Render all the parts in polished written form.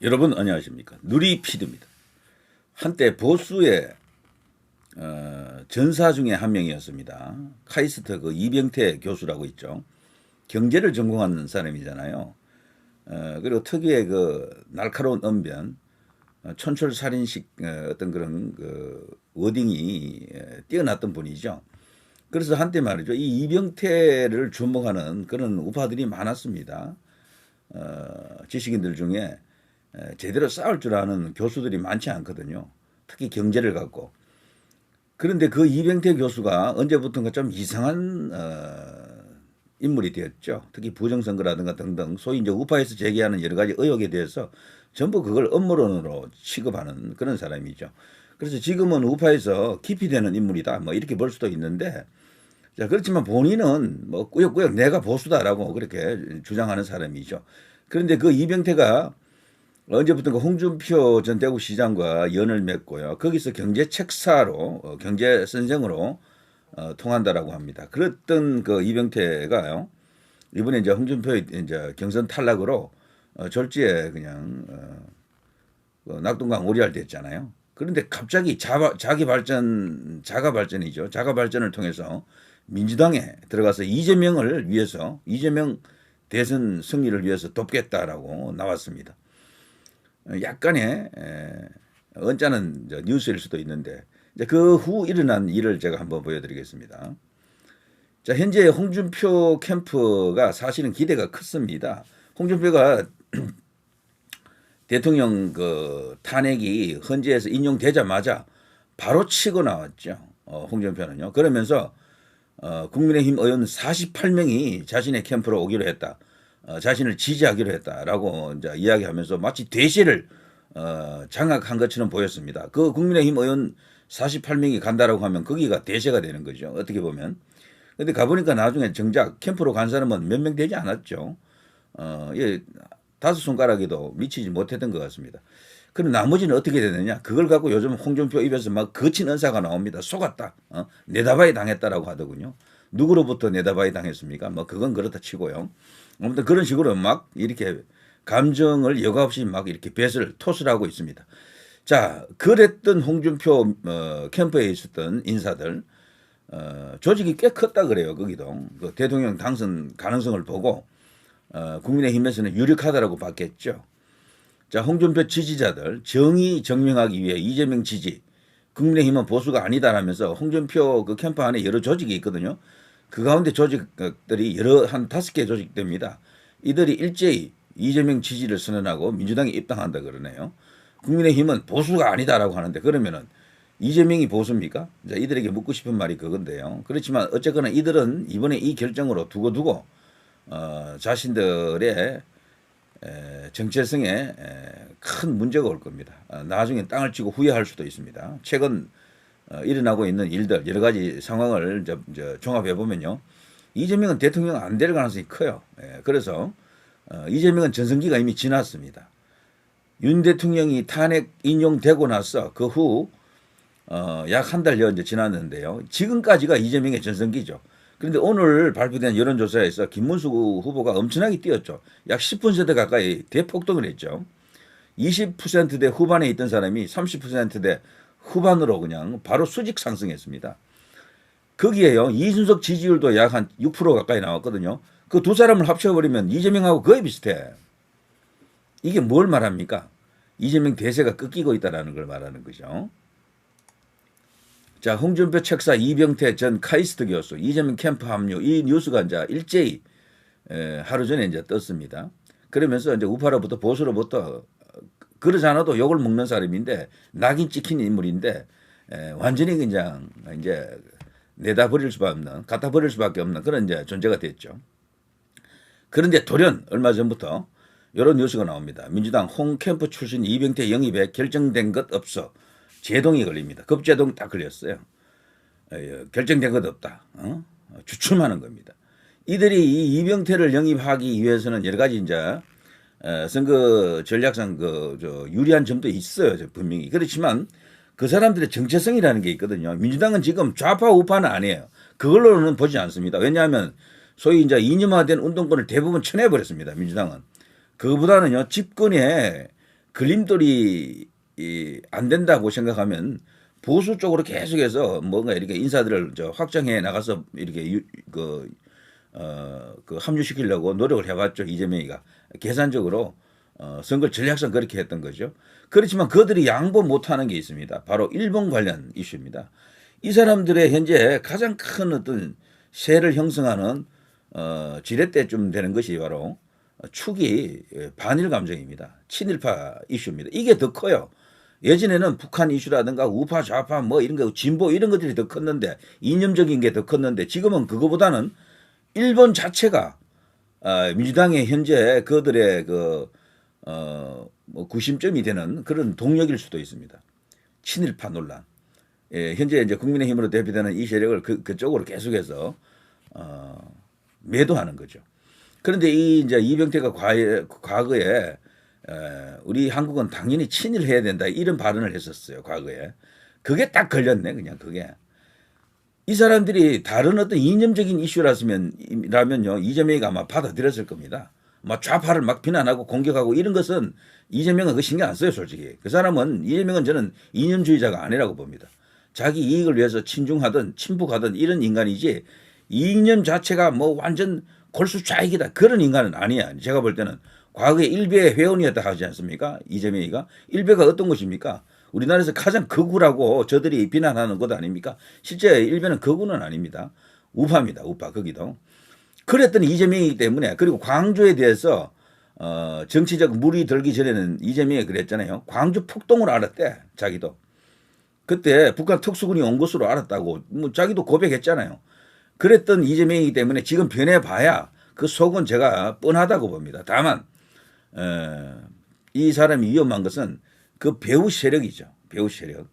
여러분 안녕하십니까. 누리 PD입니다. 한때 보수의 전사 중에 한 명이었습니다. 카이스트 그 이병태 교수라고 있죠. 경제를 전공한 사람이잖아요. 그리고 특유의 그 날카로운 언변, 촌철살인식 어떤 그런 그 워딩이 뛰어났던 분이죠. 그래서 한때 말이죠. 이 이병태를 주목하는 그런 우파들이 많았습니다. 지식인들 중에 제대로 싸울 줄 아는 교수들이 많지 않거든요. 특히 경제를 갖고. 그런데 그 이병태 교수가 언제부턴가 좀 이상한 인물이 되었죠. 특히 부정선거라든가 등등 소위 이제 우파에서 제기하는 여러 가지 의혹에 대해서 전부 그걸 음모론으로 취급하는 그런 사람이죠. 그래서 지금은 우파에서 기피되는 인물이다. 뭐 이렇게 볼 수도 있는데, 자, 그렇지만 본인은 뭐 꾸역꾸역 내가 보수다라고 그렇게 주장하는 사람이죠. 그런데 그 이병태가 언제부턴가 홍준표 전 대구시장과 연을 맺고요. 거기서 경제 책사로 경제 선생으로 통한다라고 합니다. 그랬던 그 이병태가요. 이번에 이제 홍준표 이제 경선 탈락으로 졸지에 그냥 낙동강 오리알 됐잖아요. 그런데 갑자기 자기 발전, 자가 발전이죠. 자가 발전을 통해서 민주당에 들어가서 이재명을 위해서, 이재명 대선 승리를 위해서 돕겠다라고 나왔습니다. 약간의 언짢은 뉴스일 수도 있는데, 그 후 일어난 일을 제가 한번 보여드리겠습니다. 자, 현재 홍준표 캠프가 사실은 기대가 컸습니다. 홍준표가 대통령 그 탄핵이 헌재에서 인용되자마자 바로 치고 나왔죠. 홍준표는요. 그러면서 국민의힘 의원 48명이 자신의 캠프로 오기로 했다. 자신을 지지하기로 했다라고 이제 이야기하면서 마치 대세를 장악한 것처럼 보였습니다. 그 국민의힘 의원 48명이 간다라고 하면 거기가 대세가 되는 거죠. 어떻게 보면. 근데 가보니까 나중에 정작 캠프로 간 사람은 몇 명 되지 않았죠. 예, 다섯 손가락에도 미치지 못했던 것 같습니다. 그럼 나머지는 어떻게 되느냐? 그걸 갖고 요즘 홍준표 입에서 막 거친 언사가 나옵니다. 속았다. 내다바이 당했다라고 하더군요. 누구로부터 내다바이 당했습니까? 뭐 그건 그렇다 치고요. 아무튼 그런 식으로 막 이렇게 감정을 여과 없이 막 이렇게 뱃을 토스를 하고 있습니다. 자, 그랬던 홍준표 캠프에 있었던 인사들 조직이 꽤 컸다 그래요. 거기도 그 대통령 당선 가능성을 보고 국민의힘에서는 유력하다라고 봤겠죠. 자, 홍준표 지지자들 정의 증명하기 위해 이재명 지지, 국민의힘은 보수가 아니다라면서 홍준표 그 캠프 안에 여러 조직이 있거든요. 그 가운데 조직들이 여러 한 5개 조직됩니다. 이들이 일제히 이재명 지지를 선언하고 민주당에 입당한다 그러네요. 국민의힘은 보수가 아니다라고 하는데, 그러면은 이재명이 보수입니까? 자, 이들에게 묻고 싶은 말이 그건데요. 그렇지만 어쨌거나 이들은 이번에 이 결정으로 두고두고 자신들의 정체성에 큰 문제가 올 겁니다. 나중에 땅을 치고 후회할 수도 있습니다. 최근 일어나고 있는 일들, 여러 가지 상황을 종합해 보면요, 이재명은 대통령 안 될 가능성이 커요. 그래서 이재명은 전성기가 이미 지났습니다. 윤 대통령이 탄핵 인용되고 나서 그 후 약 한 달여 이제 지났는데요. 지금까지가 이재명의 전성기죠. 그런데 오늘 발표된 여론조사에서 김문수 후보가 엄청나게 뛰었죠. 약 10% 가까이 대폭등을 했죠. 20%대 후반에 있던 사람이 30%대 후반으로 그냥 바로 수직 상승했습니다. 거기에요, 이준석 지지율도 약 한 6% 가까이 나왔거든요. 그 두 사람을 합쳐버리면 이재명하고 거의 비슷해. 이게 뭘 말합니까? 이재명 대세가 꺾이고 있다는 걸 말하는 거죠. 자, 홍준표 책사 이병태 전 카이스트 교수 이재명 캠프 합류, 이 뉴스가 이제 일제히 하루 전에 이제 떴습니다. 그러면서 이제 우파로부터 보수로부터 그러지 않아도 욕을 먹는 사람인데, 낙인 찍힌 인물인데 완전히 그냥 이제 내다 버릴 수밖에 없는, 갖다 버릴 수밖에 없는 그런 이제 존재가 됐죠. 그런데 돌연 얼마 전부터 이런 뉴스가 나옵니다. 민주당 홍 캠프 출신 이병태 영입에 결정된 것 없어. 제동이 걸립니다. 급제동 딱 걸렸어요. 결정된 것 없다. 주춤하는 겁니다. 이들이 이 이병태를 영입하기 위해서는 여러 가지 이제 선거 전략상 유리한 점도 있어요. 분명히. 그렇지만 그 사람들의 정체성이라는 게 있거든요. 민주당은 지금 좌파 우파는 아니에요. 그걸로는 보지 않습니다. 왜냐하면 소위 이제 이념화된 운동권을 대부분 쳐내버렸습니다. 민주당은. 그거보다는요, 집권에 걸림돌이 안 된다고 생각하면 보수 쪽으로 계속해서 뭔가 이렇게 인사들을 확장해 나가서 이렇게 그 합류시키려고 노력을 해봤죠. 이재명이가 계산적으로 선거 전략상 그렇게 했던 거죠. 그렇지만 그들이 양보 못하는 게 있습니다. 바로 일본 관련 이슈입니다. 이 사람들의 현재 가장 큰 어떤 세를 형성하는 지렛대쯤 되는 것이 바로 축이 반일 감정입니다. 친일파 이슈입니다. 이게 더 커요. 예전에는 북한 이슈라든가 우파 좌파 뭐 이런 거 진보 이런 것들이 더 컸는데 이념적인 게 더 컸는데 지금은 그거보다는 일본 자체가 민주당의 현재 그들의 뭐 구심점이 되는 그런 동력일 수도 있습니다. 친일파 논란. 예, 현재 이제 국민의힘으로 대표되는 이 세력을 그쪽으로 계속해서 매도하는 거죠. 그런데 이 이제 이병태가 과거에 우리 한국은 당연히 친일해야 된다 이런 발언을 했었어요. 과거에. 그게 딱 걸렸네. 그냥 그게. 이 사람들이 다른 어떤 이념적인 이슈라면요 이재명이가 아마 받아들였을 겁니다. 막 좌파를 막 비난하고 공격하고 이런 것은 이재명은 그 신경 안 써요, 솔직히. 그 사람은 이재명은 저는 이념주의자가 아니라고 봅니다. 자기 이익을 위해서 친중하든 친북하든 이런 인간이지 이념 자체가 뭐 완전 골수좌익이다 그런 인간은 아니야. 제가 볼 때는 과거에 일베의 회원이었다 하지 않습니까? 이재명이가. 일베가 어떤 것입니까? 우리나라에서 가장 극우라고 저들이 비난하는 것 아닙니까? 실제 일베는 극우는 아닙니다. 우파입니다. 우파 거기도. 그랬던 이재명이기 때문에 그리고 광주에 대해서 정치적 물이 들기 전에는 이재명이 그랬잖아요. 광주 폭동을 알았대. 자기도. 그때 북한 특수군이 온 것으로 알았다고 뭐 자기도 고백했잖아요. 그랬던 이재명이기 때문에 지금 변해봐야 그 속은 제가 뻔하다고 봅니다. 다만 이 사람이 위험한 것은 그 배후 세력이죠. 배후 세력.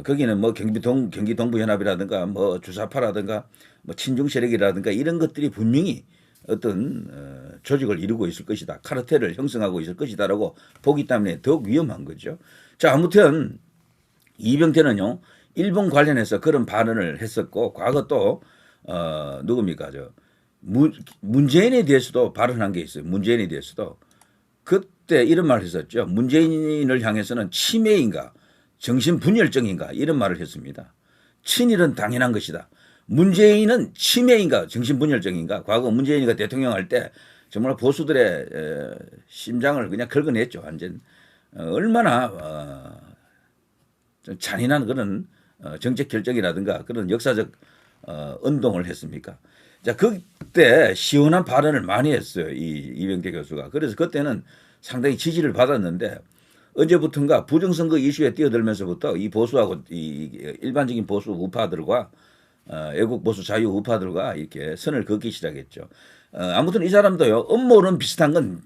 거기는 뭐 경기 동부연합이라든가 뭐 주사파라든가 뭐 친중 세력이라든가 이런 것들이 분명히 어떤 조직을 이루고 있을 것이다. 카르텔을 형성하고 있을 것이다라고 보기 때문에 더욱 위험한 거죠. 자, 아무튼 이병태는요. 일본 관련해서 그런 발언을 했었고 과거 또 누굽니까? 문재인에 대해서도 발언한 게 있어요. 문재인에 대해서도 그때 이런 말을 했었죠. 문재인을 향해서는 치매인가 정신분열증인가 이런 말을 했습니다. 친일은 당연한 것이다. 문재인은 치매인가 정신분열증인가. 과거 문재인이가 대통령 할 때 정말 보수들의 심장을 그냥 긁어냈죠. 완전 얼마나 좀 잔인한 그런 정책 결정이라든가 그런 역사적 운동을 했습니까? 자, 그때 시원한 발언을 많이 했어요. 이병태 교수가. 그래서 그때는 상당히 지지를 받았는데 언제부턴가 부정선거 이슈에 뛰어들면서부터 이 보수하고 이 일반적인 보수 우파들과 애국 보수 자유 우파들과 이렇게 선을 긋기 시작했죠. 아무튼 이 사람도요. 음모론 비슷한 건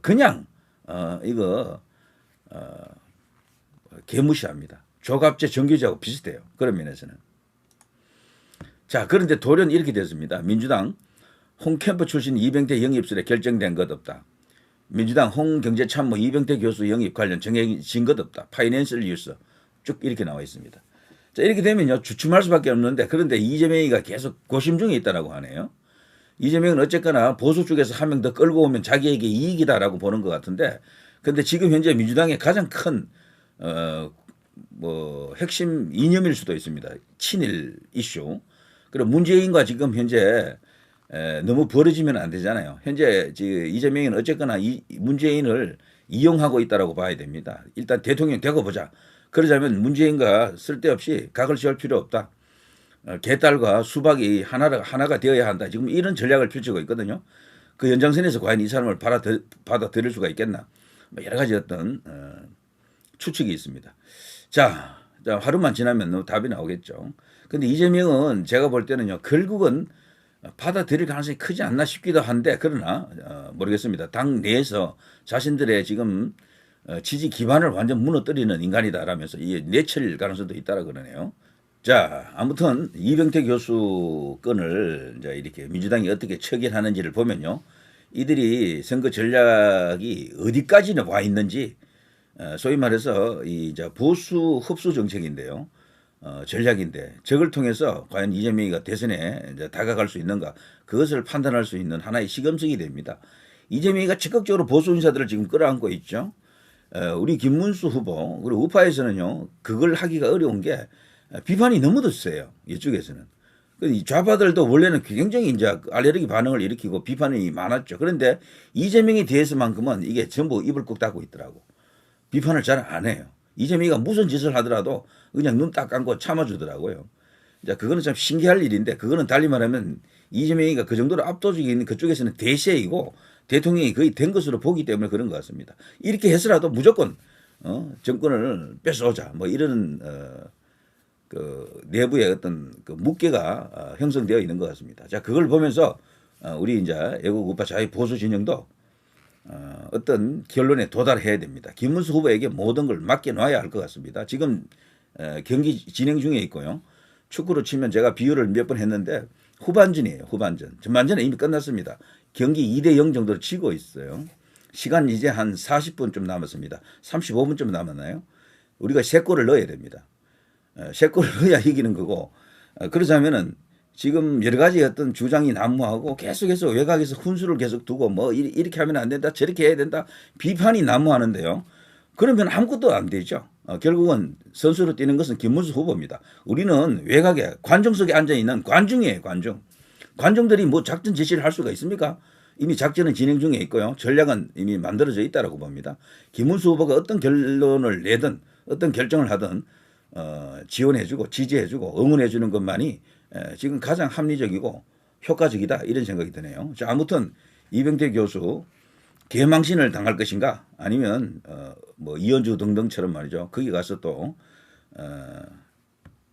그냥 이거 개무시합니다. 조갑제 정규제하고 비슷해요. 그런 면에서는. 자, 그런데 돌연 이렇게 됐습니다. 민주당 홍캠프 출신 이병태 영입설에 결정된 것 없다. 민주당 홍경제참모 이병태 교수 영입 관련 정해진 것 없다. 파이낸셜 뉴스 쭉 이렇게 나와 있습니다. 자, 이렇게 되면요 주춤할 수밖에 없는데 그런데 이재명이가 계속 고심 중에 있다라고 하네요. 이재명은 어쨌거나 보수 쪽에서 한 명 더 끌고 오면 자기에게 이익이다라고 보는 것 같은데, 근데 지금 현재 민주당의 가장 큰 뭐 핵심 이념일 수도 있습니다. 친일 이슈. 그리고 문재인과 지금 현재 너무 벌어지면 안 되잖아요. 현재 이재명은 어쨌거나 문재인을 이용하고 있다라고 봐야 됩니다. 일단 대통령 되고 보자. 그러자면 문재인과 쓸데없이 각을 세울 필요 없다. 개딸과 수박이 하나가 되어야 한다. 지금 이런 전략을 펼치고 있거든요. 그 연장선에서 과연 이 사람을 받아들일 수가 있겠나. 뭐 여러 가지 어떤 추측이 있습니다. 자, 하루만 지나면 답이 나오겠죠. 근데 이재명은 제가 볼 때는요. 결국은 받아들일 가능성이 크지 않나 싶기도 한데 그러나 모르겠습니다. 당 내에서 자신들의 지금 지지 기반을 완전 무너뜨리는 인간이다라면서 이게 내칠 가능성도 있다라 그러네요. 자, 아무튼 이병태 교수 건을 이제 이렇게 민주당이 어떻게 처결하는지를 보면요. 이들이 선거 전략이 어디까지는 와 있는지 소위 말해서 이제 보수 흡수 정책인데요. 전략인데 저걸 통해서 과연 이재명이가 대선에 이제 다가갈 수 있는가 그것을 판단할 수 있는 하나의 시금석이 됩니다. 이재명이가 적극적으로 보수 인사들을 지금 끌어안고 있죠. 우리 김문수 후보 그리고 우파에서는요 그걸 하기가 어려운 게 비판이 너무도 세요. 이쪽에서는. 이 좌파들도 원래는 굉장히 이제 알레르기 반응을 일으키고 비판이 많았죠. 그런데 이재명에 대해서만큼은 이게 전부 입을 꾹 닫고 있더라고. 비판을 잘 안 해요. 이재명이가 무슨 짓을 하더라도 그냥 눈 딱 감고 참아주더라고요. 자, 그거는 참 신기할 일인데 그거는 달리 말하면 이재명이가 그 정도로 압도적인 그쪽에서는 대세이고 대통령이 거의 된 것으로 보기 때문에 그런 것 같습니다. 이렇게 해서라도 무조건 정권을 뺏어오자 뭐 이런 그 내부의 어떤 그 묵계가 형성되어 있는 것 같습니다. 자, 그걸 보면서 우리 이제 애국 우파 자유 보수 진영도 어떤 결론에 도달해야 됩니다. 김문수 후보에게 모든 걸 맡겨놔야 할 것 같습니다. 지금 경기 진행 중에 있고요. 축구로 치면 제가 비유를 몇 번 했는데 후반전이에요. 후반전. 전반전은 이미 끝났습니다. 경기 2대0 정도로 치고 있어요. 시간 이제 한 40분쯤 남았습니다. 35분쯤 남았나요? 우리가 3골을 넣어야 됩니다. 3골을 넣어야 이기는 거고 그러자면은 지금 여러 가지 어떤 주장이 난무하고 계속해서 외곽에서 훈수를 계속 두고 뭐 이렇게 하면 안 된다 저렇게 해야 된다 비판이 난무하는데요. 그러면 아무것도 안 되죠. 결국은 선수로 뛰는 것은 김문수 후보입니다. 우리는 외곽에 관중석에 앉아있는 관중이에요. 관중. 관중들이 뭐 작전 지시를 할 수가 있습니까? 이미 작전은 진행 중에 있고요. 전략은 이미 만들어져 있다고 봅니다. 김문수 후보가 어떤 결론을 내든 어떤 결정을 하든 지원해주고 지지해주고 응원해주는 것만이 지금 가장 합리적이고 효과적이다 이런 생각이 드네요. 자, 아무튼 이병태 교수 개망신을 당할 것인가 아니면 뭐 이현주 등등처럼 말이죠. 거기 가서 또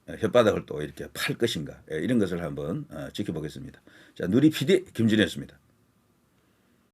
혓바닥을 또 이렇게 팔 것인가 이런 것을 한번 지켜보겠습니다. 자, 누리 PD 김준혜였습니다.